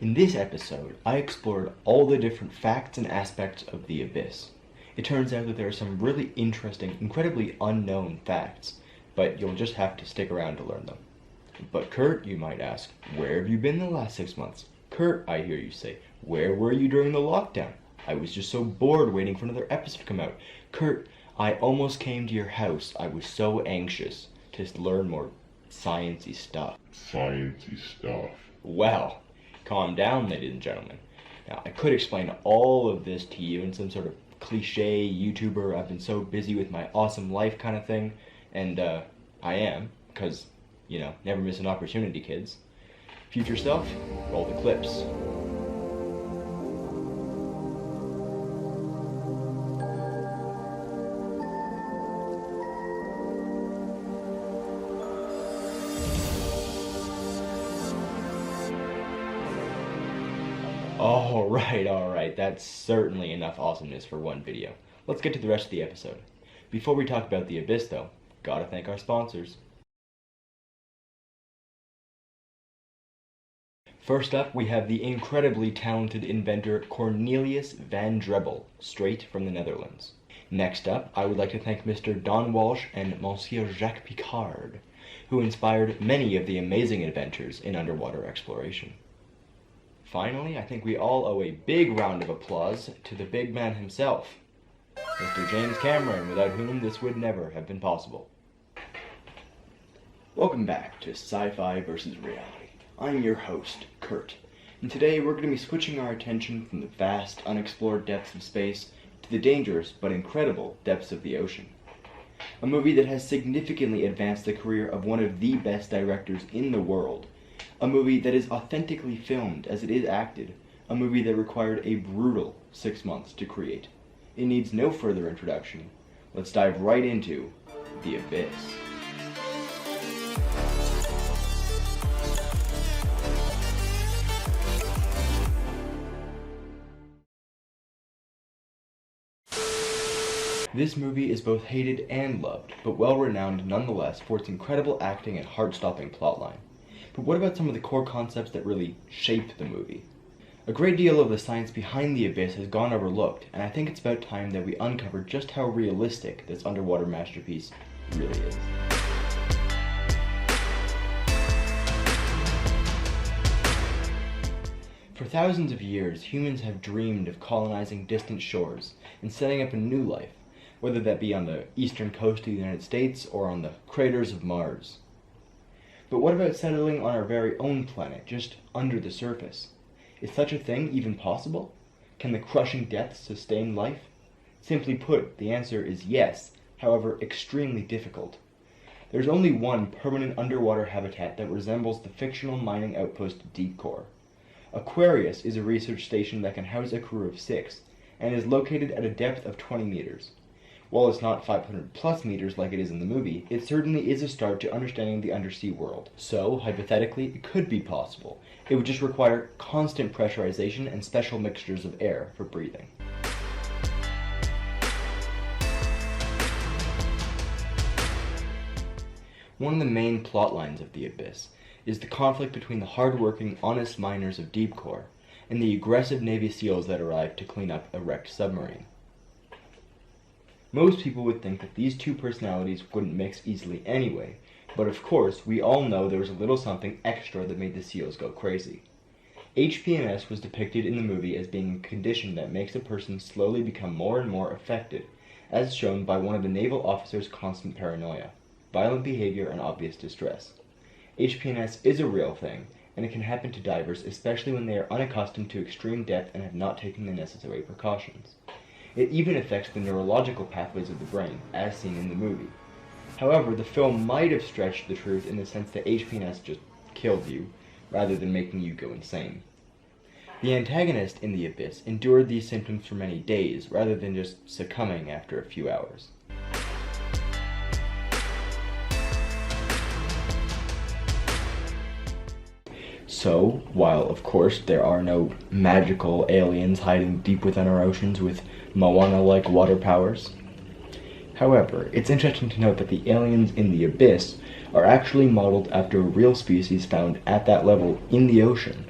In this episode, I explored all the different facts and aspects of the abyss. It turns out that there are some really interesting, incredibly unknown facts, but you'll just have to stick around to learn them. But Kurt, you might ask, where have you been the last 6 months? Kurt, I hear you say, where were you during the lockdown? I was just so bored waiting for another episode to come out. Kurt, I almost came to your house. I was so anxious to learn more sciencey stuff. Sciencey stuff. Well, calm down, ladies and gentlemen. Now, I could explain all of this to you in some sort of cliche YouTuber, I've been so busy with my awesome life kind of thing, and I am, because, you know, never miss an opportunity, kids. Future stuff, roll the clips. Alright, that's certainly enough awesomeness for one video. Let's get to the rest of the episode. Before we talk about the abyss though, gotta thank our sponsors. First up, we have the incredibly talented inventor Cornelius van Drebbel, straight from the Netherlands. Next up, I would like to thank Mr. Don Walsh and Monsieur Jacques Picard, who inspired many of the amazing adventures in underwater exploration. Finally, I think we all owe a big round of applause to the big man himself, Mr. James Cameron, without whom this would never have been possible. Welcome back to Sci-Fi versus Reality. I'm your host, Kurt, and today we're going to be switching our attention from the vast, unexplored depths of space to the dangerous but incredible depths of the ocean. A movie that has significantly advanced the career of one of the best directors in the world. A movie that is authentically filmed as it is acted. A movie that required a brutal 6 months to create. It needs no further introduction. Let's dive right into The Abyss. This movie is both hated and loved, but well-renowned nonetheless for its incredible acting and heart-stopping plotline. But what about some of the core concepts that really shaped the movie? A great deal of the science behind The Abyss has gone overlooked, and I think it's about time that we uncover just how realistic this underwater masterpiece really is. For thousands of years, humans have dreamed of colonizing distant shores and setting up a new life, whether that be on the eastern coast of the United States or on the craters of Mars. But what about settling on our very own planet, just under the surface? Is such a thing even possible? Can the crushing depths sustain life? Simply put, the answer is yes, however extremely difficult. There's only one permanent underwater habitat that resembles the fictional mining outpost Deep Core. Aquarius is a research station that can house a crew of 6, and is located at a depth of 20 meters. While it's not 500 plus meters like it is in the movie, it certainly is a start to understanding the undersea world. So, hypothetically, it could be possible. It would just require constant pressurization and special mixtures of air for breathing. One of the main plot lines of The Abyss is the conflict between the hard-working, honest miners of Deep Core and the aggressive Navy SEALs that arrive to clean up a wrecked submarine. Most people would think that these two personalities wouldn't mix easily anyway, but of course, we all know there was a little something extra that made the SEALs go crazy. HPMS was depicted in the movie as being a condition that makes a person slowly become more and more affected, as shown by one of the naval officers' constant paranoia, violent behavior, and obvious distress. HPMS is a real thing, and it can happen to divers, especially when they are unaccustomed to extreme depth and have not taken the necessary precautions. It even affects the neurological pathways of the brain, as seen in the movie. However, the film might have stretched the truth in the sense that HPNS just killed you, rather than making you go insane. The antagonist in The Abyss endured these symptoms for many days, rather than just succumbing after a few hours. So, while of course there are no magical aliens hiding deep within our oceans with Moana-like water powers, however, it's interesting to note that the aliens in The Abyss are actually modeled after real species found at that level in the ocean.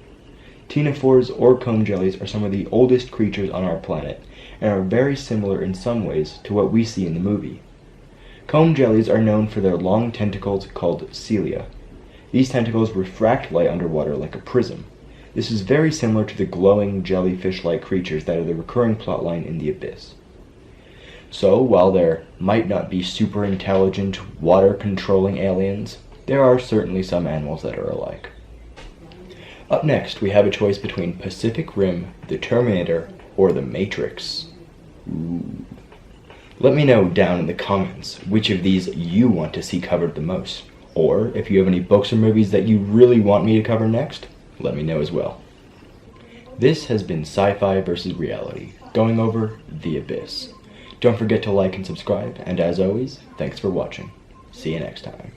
Ctenophores or comb jellies are some of the oldest creatures on our planet and are very similar in some ways to what we see in the movie. Comb jellies are known for their long tentacles called cilia. These tentacles refract light underwater like a prism. This is very similar to the glowing jellyfish-like creatures that are the recurring plotline in The Abyss. So, while there might not be super intelligent, water-controlling aliens, there are certainly some animals that are alike. Up next, we have a choice between Pacific Rim, The Terminator, or The Matrix. Ooh. Let me know down in the comments which of these you want to see covered the most. Or, if you have any books or movies that you really want me to cover next, let me know as well. This has been Sci-Fi vs. Reality, going over The Abyss. Don't forget to like and subscribe, and as always, thanks for watching. See you next time.